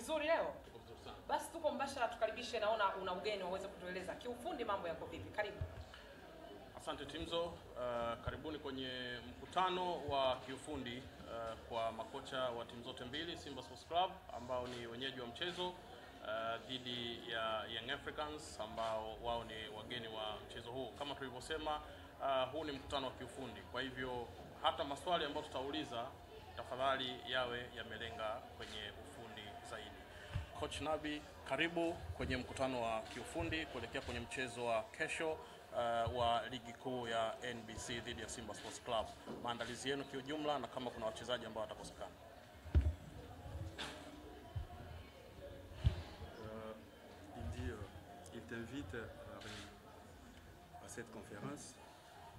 vizuri leo? Basi tuko mbashara, tukaribishe, naona una ugeni waweze kutueleza kiufundi mambo yako vipi. Karibu. Asante Timzo. Karibuni kwenye mkutano wa kiufundi kwa makocha wa timu zote mbili, Simba Sports Club ambao ni wenyeji wa mchezo dhidi ya Young Africans ambao wao ni wageni wa mchezo huu. Kama tulivyosema, huu ni mkutano wa kiufundi. Kwa hivyo hata maswali ambayo tutauliza tafadhali yawe yamelenga kwenye ufundi zaidi. Coach Nabi, karibu kwenye mkutano wa kiufundi kuelekea kwenye mchezo wa kesho wa ligi kuu ya NBC dhidi ya Simba Sports Club. Maandalizi yenu kiujumla na kama kuna wachezaji ambao watakosekana. Il t'invite à cette conférence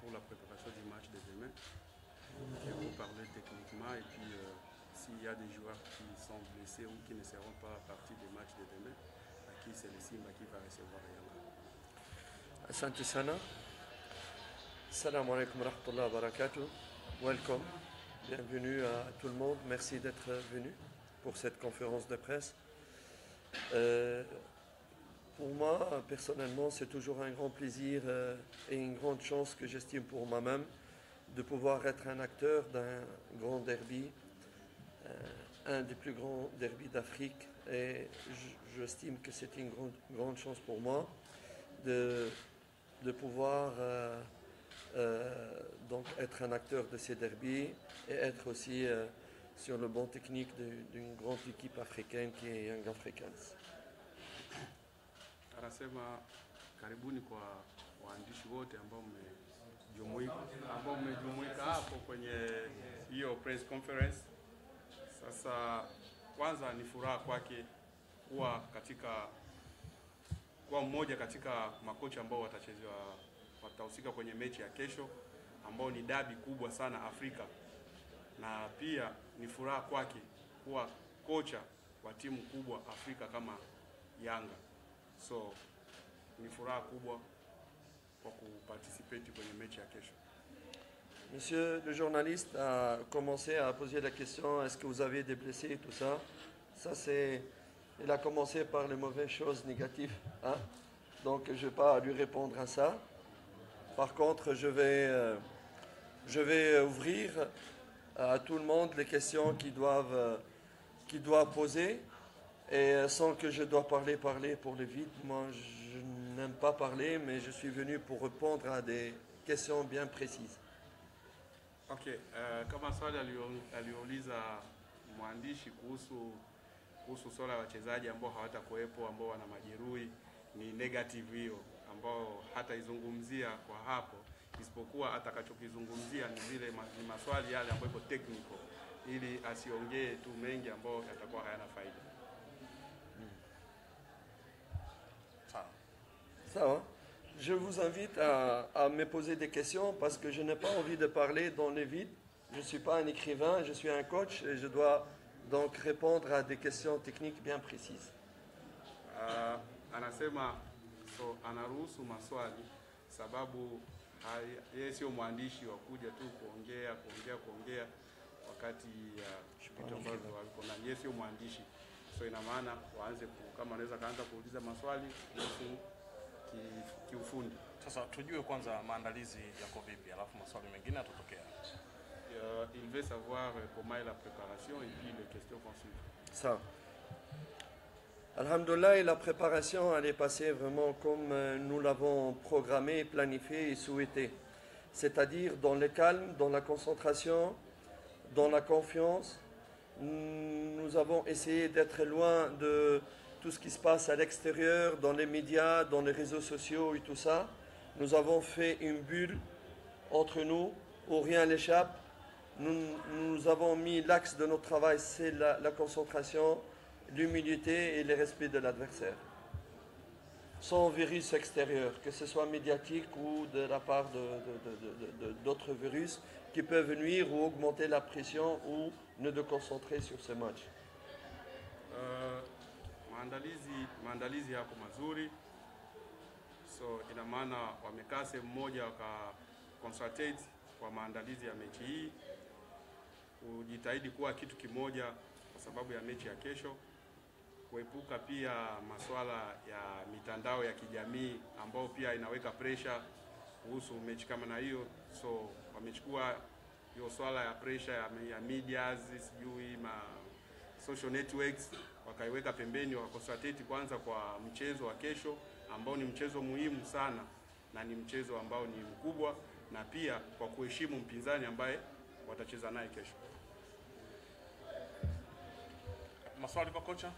pour la préparation du match de demain et pour parler techniquement et puis s'il y a des joueurs qui sont blessés ou qui ne seront pas partis du match de demain, à qui c'est le Simba qui va recevoir Yanga. Asante sana. Assalamu alaikum wa rahmatullahi wa barakatuh. Welcome. Bienvenue à tout le monde. Merci d'être venu pour cette conférence de presse. Pour moi, personnellement, c'est toujours un grand plaisir et une grande chance que j'estime pour moi-même de pouvoir être un acteur d'un grand derby, un des plus grands derbys d'Afrique. Et j'estime que c'est une grande chance pour moi de pouvoir donc être un acteur de ces derbys et être aussi sur le banc technique d'une grande équipe africaine qui est Young Africans. Anasema karibuni kwa waandishi wote ambao mmejumuika hapo kwenye hiyo press conference. Sasa kwanza ni furaha kwake kuwa mmoja katika makocha ambao watahusika kwenye mechi ya kesho ambao ni dabi kubwa sana Afrika, na pia ni furaha kwake kuwa kocha wa timu kubwa Afrika kama Yanga. So ni furaha kubwa kwa kuparticipate kwenye mechi ya kesho. Monsieur le journaliste a commencé à poser la question, est-ce que vous avez des blessés et tout ça. Il a commencé par les mauvaises choses négatives, hein? Donc je ne vais pas lui répondre à ça. Par contre, je vais ouvrir à tout le monde les questions qu'ils doivent poser. Et sans que je dois parler pour le vide. Moi, je n'aime pas parler, mais je suis venu pour répondre à des questions bien précises. Okay, kama swali aliouliza mwandishi kuhusu swala la wachezaji ambao hawatakuwepo, ambao wana majeruhi, ni negative hiyo ambao hataizungumzia kwa hapo, isipokuwa atakachokizungumzia ni vile ni maswali yale ambayo iko technical, ili asiongee tu mengi ambao yatakuwa hayana faida. Ça va. Je vous invite à me poser des questions parce que je n'ai pas envie de parler dans le vide. Je ne suis pas un écrivain, je suis un coach et je dois donc répondre à des questions techniques bien précises. Anasema anaruhusu maswali sababu yeye sio mwandishi wa kuja tu kuongea wakati vitu ambavyo wako na yeye sio mwandishi. So ina maana waanze kama anaweza kaanza kuuliza maswali kuhusu kiufundi. Sasa tujue kwanza maandalizi yako vipi, alafu maswali mengine yatatokea. Il veut savoir comment est la préparation et puis les questions vont suivre. Ça. Alhamdulillah, la préparation elle est passée vraiment comme nous l'avons programmé, planifié et souhaité. C'est-à-dire dans le calme, dans la concentration, dans la confiance. Nous avons essayé d'être loin de tout ce qui se passe à l'extérieur, dans les médias, dans les réseaux sociaux et tout ça. Nous avons fait une bulle entre nous où rien n'échappe. Nous avons mis l'axe de notre travail, c'est la concentration, l'humilité et le respect de l'adversaire. Sans virus extérieur, que ce soit médiatique ou de la part d'autres virus qui peuvent nuire ou augmenter la pression ou ne de concentrer sur ce match. Maandalizi yako mazuri, so ina maana wamekaa sehemu moja consultate kwa maandalizi ya mechi hii, kujitahidi kuwa kitu kimoja kwa sababu ya mechi ya kesho. kuepuka pia masuala ya mitandao ya kijamii ambao pia inaweka pressure kuhusu mechi kama na hiyo. So wamechukua hiyo swala ya pressure ya medias, sijui ma social networks, wakaiweka pembeni, wakaconcentrate kwanza kwa mchezo wa kesho ambao ni mchezo muhimu sana na ni mchezo ambao ni mkubwa, na pia kwa kuheshimu mpinzani ambaye watacheza naye kesho. Maswali kwa kocha?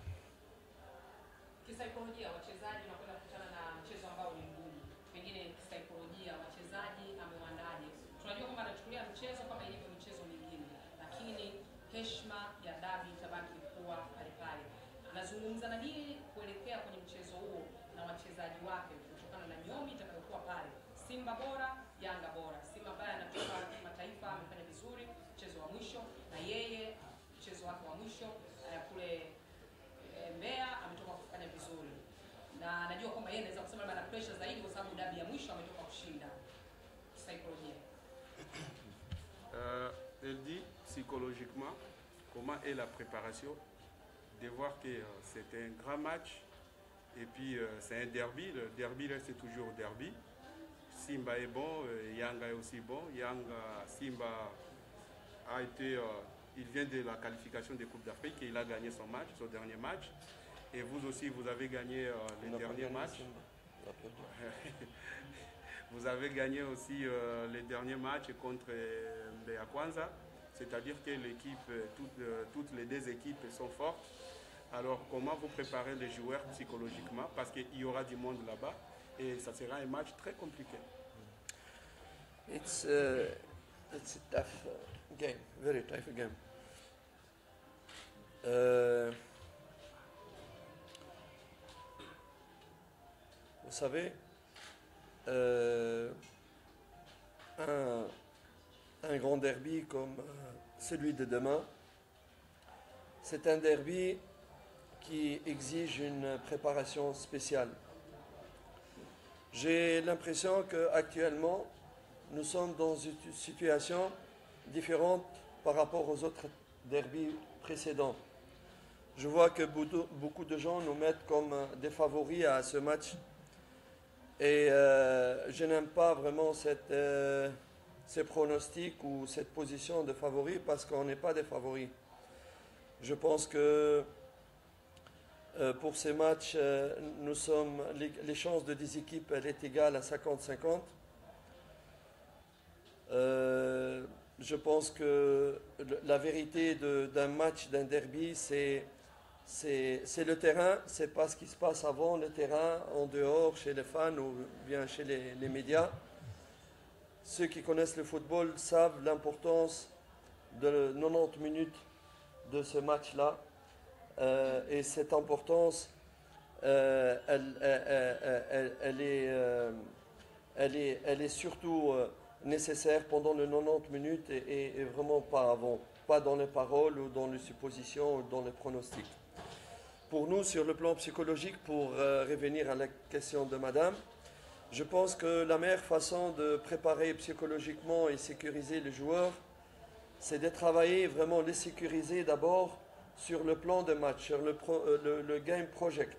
Kisaikolojia wachezaji wanakwenda kukutana na mchezo ambao ni mgumu. Pengine kisaikolojia wachezaji amewaandaje? Tunajua kwamba anachukulia mchezo kama ilivyo michezo mingine, lakini heshima ya dabi itabaki kuwa pale pale. Anazungumza na nini kuelekea kwenye mchezo huo na wachezaji wake kutokana na nyomi itakayokuwa pale? Simba bora, Yanga bora. Simba ambaye anatoka kimataifa amefanya vizuri mchezo wa mwisho, na yeye mchezo wake wa mwisho kule Mbeya ametoka kufanya vizuri, na najua kwamba yeye anaweza kusema labda na pressure zaidi kwa sababu dabi ya mwisho ametoka kushinda. Psychologiquement, elle dit psychologiquement comment est la préparation, de voir que c'est un grand match et puis c'est un derby. Le derby reste toujours derby. Simba est bon, Yanga est aussi bon. Simba a été il vient de la qualification des Coupes d'Afrique et il a gagné son dernier match. Et vous aussi, vous avez gagné le dernier match. Vous avez gagné aussi le dernier match contre Mbeya Kwanza. C'est-à-dire que l'équipe, toutes les deux équipes sont fortes. Alors, comment vous préparez les joueurs psychologiquement? Parce qu'il y aura du monde là-bas et ça sera un match très compliqué. It's a tough game, very tough game. Vous savez, un grand derby comme celui de demain, c'est un derby qui exige une préparation spéciale. J'ai l'impression qu'actuellement, nous sommes dans une situation différente par rapport aux autres derbys précédents. Je vois que beaucoup de gens nous mettent comme des favoris à ce match. Et je n'aime pas vraiment ces pronostics ou cette position de favoris parce qu'on n'est pas des favoris. Je pense que pour ces matchs, les chances de 10 équipes, elle est égale à 50-50. Je pense que la vérité d'un match, d'un derby, c'est le terrain, c'est pas ce qui se passe avant le terrain, en dehors, chez les fans ou bien chez les médias. Ceux qui connaissent le football savent l'importance de 90 minutes de ce match-là. Et cette importance, elle est surtout nécessaire pendant les 90 minutes et vraiment pas avant, pas dans les paroles ou dans les suppositions ou dans les pronostics. Pour nous, sur le plan psychologique, pour revenir à la question de madame, je pense que la meilleure façon de préparer psychologiquement et sécuriser les joueurs, c'est de travailler vraiment, les sécuriser d'abord sur le plan de match, sur le game project,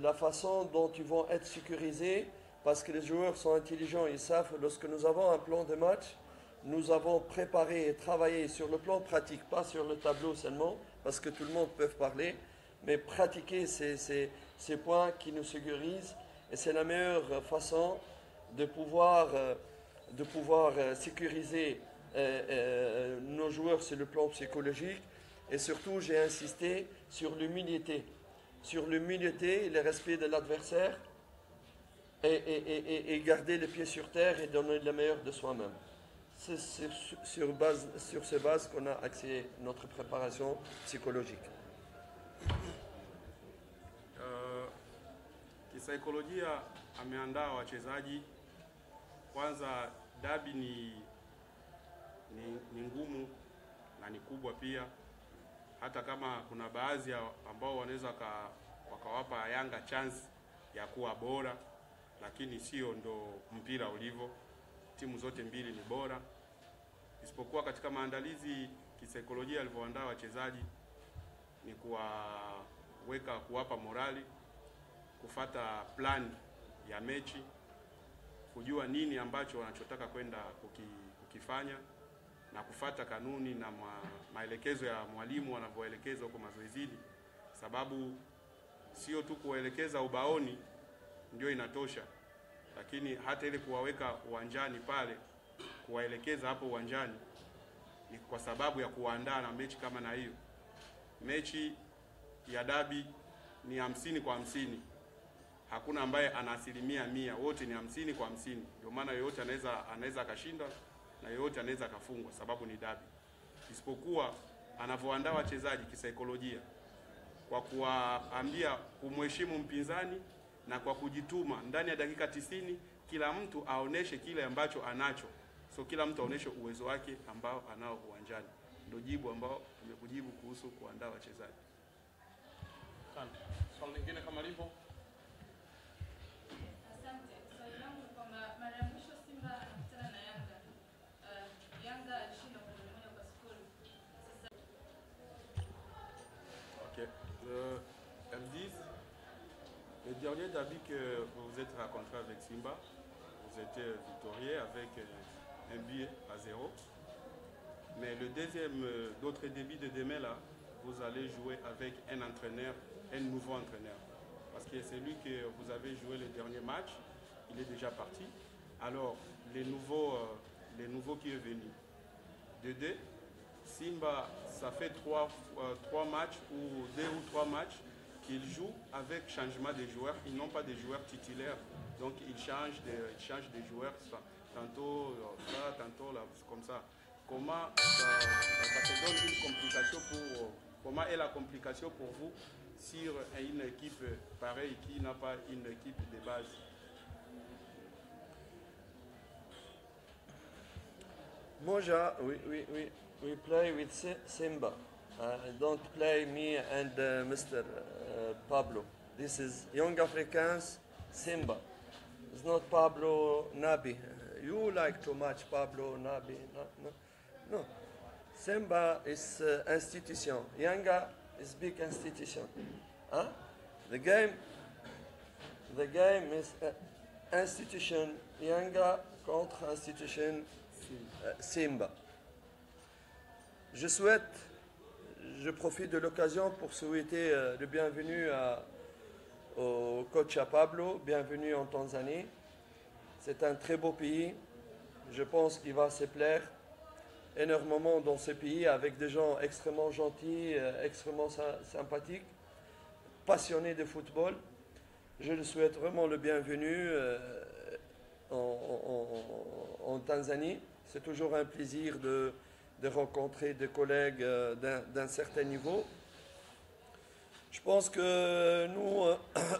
la façon dont ils vont être sécurisés, parce que les joueurs sont intelligents, ils savent, lorsque nous avons un plan de match, nous avons préparé et travaillé sur le plan pratique, pas sur le tableau seulement, parce que tout le monde peut parler, mais pratiquer ces points qui nous sécurisent, et c'est la meilleure façon de pouvoir sécuriser nos joueurs sur le plan psychologique. Et surtout, j'ai insisté sur l'humilité, et le respect de l'adversaire, et garder les pieds sur terre et donner le meilleur de soi-même. C'est sur ces bases qu'on a axé notre préparation psychologique. Kisaikolojia ameandaa wachezaji. Kwanza dabi ni ngumu na ni kubwa pia, hata kama kuna baadhi ambao wanaweza wakawapa Yanga chance ya kuwa bora, lakini sio ndo mpira ulivyo. Timu zote mbili ni bora, isipokuwa katika maandalizi kisaikolojia alivyoandaa wachezaji, ni kuwapa morali, kufata plan ya mechi, kujua nini ambacho wanachotaka kwenda kukifanya na kufata kanuni na maelekezo ya mwalimu wanavyoelekeza huko mazoezini, sababu sio tu kuelekeza ubaoni ndio inatosha, lakini hata ile kuwaweka uwanjani pale, kuwaelekeza hapo uwanjani ni kwa sababu ya kuandaa na mechi kama na hiyo. Mechi ya dabi ni 50 kwa 50. Hakuna ambaye ana 100%, wote ni 50 kwa 50. Ndio maana yoyote anaweza akashinda na yoyote anaweza akafungwa, sababu ni dabi. Isipokuwa anavyoandaa wachezaji kisaikolojia, kwa kuwaambia kumheshimu mpinzani na kwa kujituma ndani ya dakika 90 kila mtu aoneshe kile ambacho anacho. So kila mtu aoneshe uwezo wake ambao anao uwanjani. Ndio jibu ambao tumekujibu kuhusu kuandaa wachezaji. Asante. Swali lingine kama lipo? Asante. Swali langu ni kwamba mara ya mwisho Simba anakutana na Yanga. Yanga alishinda kwa 1-0. OK. M10, le dernier derby que vous vous êtes rencontré avec Simba, vous étiez victorieux avec un but à 0. Mais le deuxième, d'autres débuts de demain là, vous allez jouer avec un entraîneur, un nouveau entraîneur. Parce que c'est lui que vous avez joué le dernier match, il est déjà parti. Alors, les nouveaux qui est venu. De Simba, ça fait 3 matchs ou 2 ou 3 matchs qu'ils jouent avec changement de joueurs. Ils n'ont pas de joueurs titulaires, donc ils changent de joueurs, tantôt ça, tantôt là, comme ça. Comment ça te donne une complication comment est la complication pour vous sur une équipe pareille qui n'a pas une équipe de base? Moja, we play with Simba. Don't play me and Mr. Pablo. This is Young Africans, Simba. It's not Pablo Nabi. You like too much Pablo Nabi. No. Simba is institution. Yanga is big institution. Huh? The game is institution Yanga contre institution Simba. Je profite de l'occasion pour souhaiter le bienvenue au coach Pablo, bienvenue en Tanzanie. C'est un très beau pays. Je pense qu'il va se plaire énormément dans ce pays avec des gens extrêmement gentils, extrêmement sympathiques, passionnés de football. Je lui souhaite vraiment le bienvenu en Tanzanie. C'est toujours un plaisir de rencontrer des collègues d'un certain niveau. Je pense que nous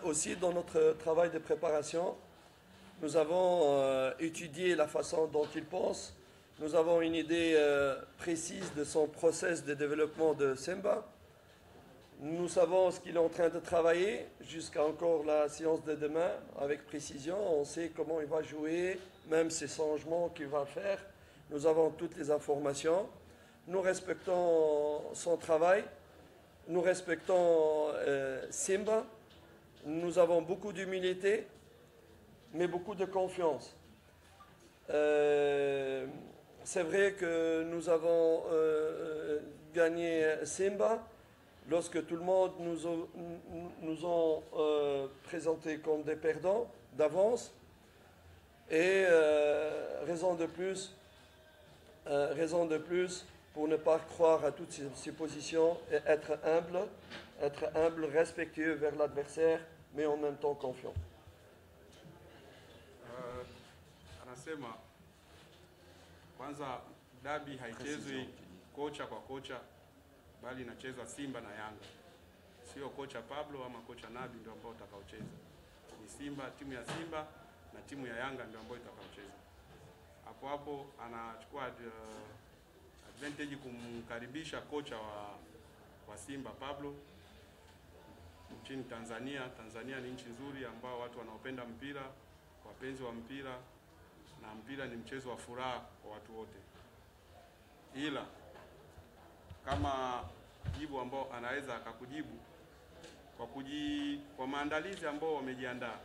aussi, dans notre travail de préparation, nous avons étudié la façon dont il pense. Nous avons une idée précise de son process de développement de Simba. Nous savons ce qu'il est en train de travailler jusqu'à encore la séance de demain avec précision. On sait comment il va jouer, même ces changements qu'il va faire. Nous avons toutes les informations. Nous respectons son travail. Nous respectons Simba. Nous avons beaucoup d'humilité, mais beaucoup de confiance. C'est vrai que nous avons gagné Simba lorsque tout le monde nous a présentés comme des perdants d'avance. Et raison de plus pour ne pas croire à toutes ces positions et être humble, respectueux vers l'adversaire, mais en même temps confiant. Anasema kwanza dabi haichezwi kocha kwa kocha, bali inachezwa Simba na Yanga. Sio kocha Pablo ama kocha Nabi ndio ambao utakaocheza. Ni Simba, timu ya Simba na timu ya Yanga ndio ambao itakaocheza. Hapo anachukua advantage kumkaribisha kocha wa Simba Pablo nchini Tanzania. Tanzania ni nchi nzuri ambao watu wanaopenda mpira, wapenzi wa mpira, na mpira ni mchezo wa furaha kwa watu wote. Ila kama jibu ambao anaweza akakujibu kwa maandalizi ambao wamejiandaa,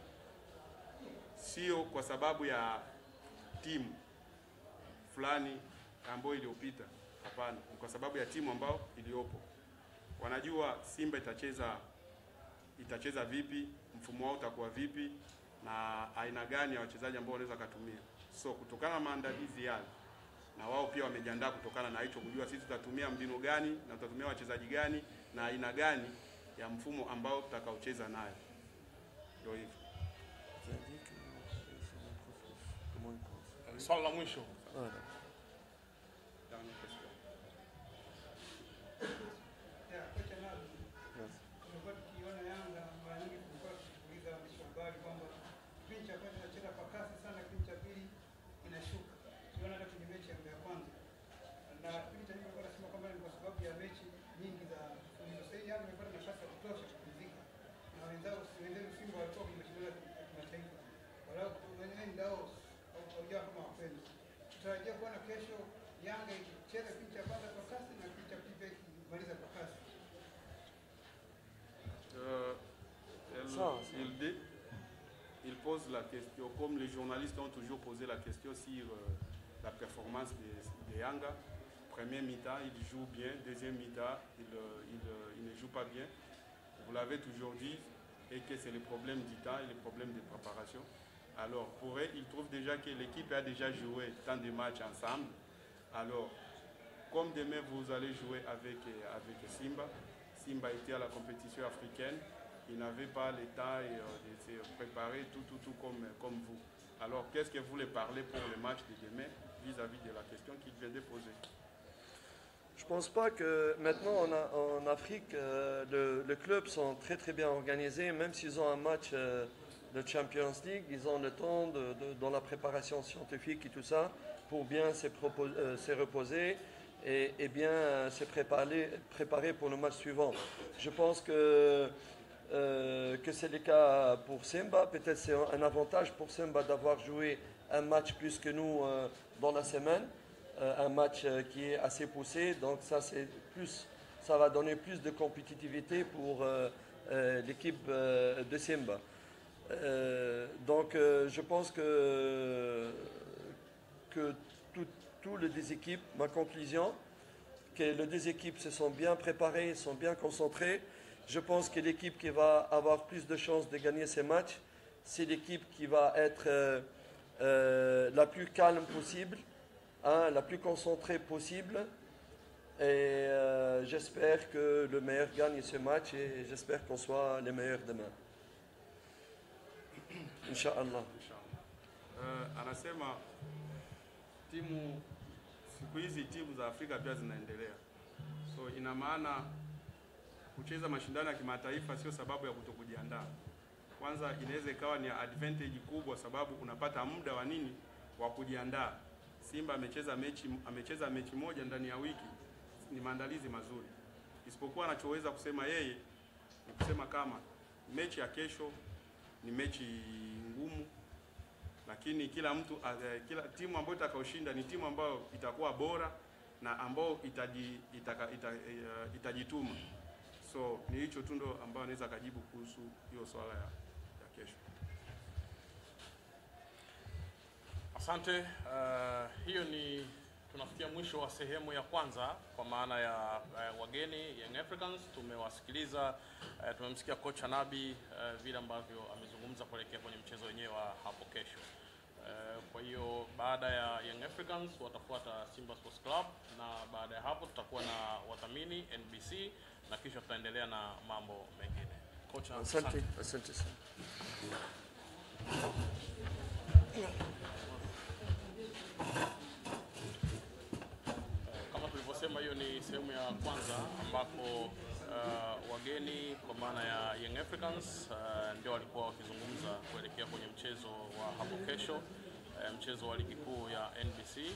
sio kwa sababu ya timu fulani ambayo iliyopita. Hapana, ni kwa sababu ya timu ambao iliyopo. Wanajua Simba itacheza vipi, mfumo wao utakuwa vipi, na aina gani ya wachezaji ambao wanaweza kutumia. So kutokana na maandalizi yale, na wao pia wamejiandaa kutokana na hicho, kujua sisi tutatumia mbinu gani na tutatumia wachezaji gani na aina gani ya mfumo ambao tutakaocheza nayo. Ndio hivyo. Swali la mwisho. Tutarajia kuona kesho Yanga ikicheza kipindi cha kwanza kwa kasi na kipindi cha pili ikimaliza kwa kasi. Il pose la question, comme les journalistes ont toujours posé la question sur la performance de Yanga. Premier mi-temps, il joue bien. Deuxième mi-temps, il ne joue pas bien. Vous l'avez toujours dit, et que c'est le problème du temps et le problème de préparation. Alors, pour eux, ils trouvent déjà que l'équipe a déjà joué tant de matchs ensemble. Alors, comme demain vous allez jouer avec Simba, Simba était à la compétition africaine, il n'avait pas le temps de se préparer tout comme vous. Alors, qu'est-ce que vous voulez parler pour le match de demain vis-à-vis de la question qu'il vient de poser? Je ne pense pas que maintenant en Afrique, les clubs sont très très bien organisés, même s'ils ont un match de Champions League, ils ont le temps dans la préparation scientifique et tout ça pour bien se reposer et bien se préparer pour le match suivant. Je pense que c'est le cas pour Simba. Peut-être c'est un avantage pour Simba d'avoir joué un match plus que nous dans la semaine, un match qui est assez poussé, donc ça va donner plus de compétitivité pour l'équipe de Simba. Donc je pense que tous les deux équipes, ma conclusion, que les deux équipes se sont bien préparées, sont bien concentrées. Je pense que l'équipe qui va avoir plus de chances de gagner ces matchs, c'est l'équipe qui va être la plus calme possible, la plus concentrée possible. Et j'espère que le meilleur gagne ce match et j'espère qu'on soit les meilleurs demain. Inshallah. Anasema siku hizi timu za Afrika pia zinaendelea. So ina maana kucheza mashindano ya kimataifa sio sababu ya kutokujiandaa. Kwanza inaweza ikawa ni advantage kubwa sababu unapata muda wa kujiandaa. Simba amecheza mechi moja ndani ya wiki, ni maandalizi mazuri. Isipokuwa anachoweza kusema yeye ni kusema kama mechi ya kesho ni mechi ngumu, lakini kila timu ambayo itakaoshinda ni timu ambayo itakuwa bora na ambayo itajituma. So ni hicho tu ndo ambayo anaweza kujibu kuhusu hiyo swala ya kesho. Asante. Hiyo ni tunafikia mwisho wa sehemu ya kwanza kwa maana ya wageni Young Africans. Tumewasikiliza, tumemsikia kocha Nabi vile ambavyo amezungumza kuelekea kwenye mchezo wenyewe wa hapo kesho. Kwa hiyo baada ya Young Africans watafuata Simba Sports Club, na baada ya hapo tutakuwa na wadhamini NBC na kisha tutaendelea na mambo mengine. Kocha, asante sana. Kama tulivyosema, hiyo ni sehemu ya kwanza ambapo wageni kwa maana ya Young Africans ndio walikuwa wakizungumza kuelekea kwenye mchezo wa hapo kesho, mchezo wa ligi kuu ya NBC.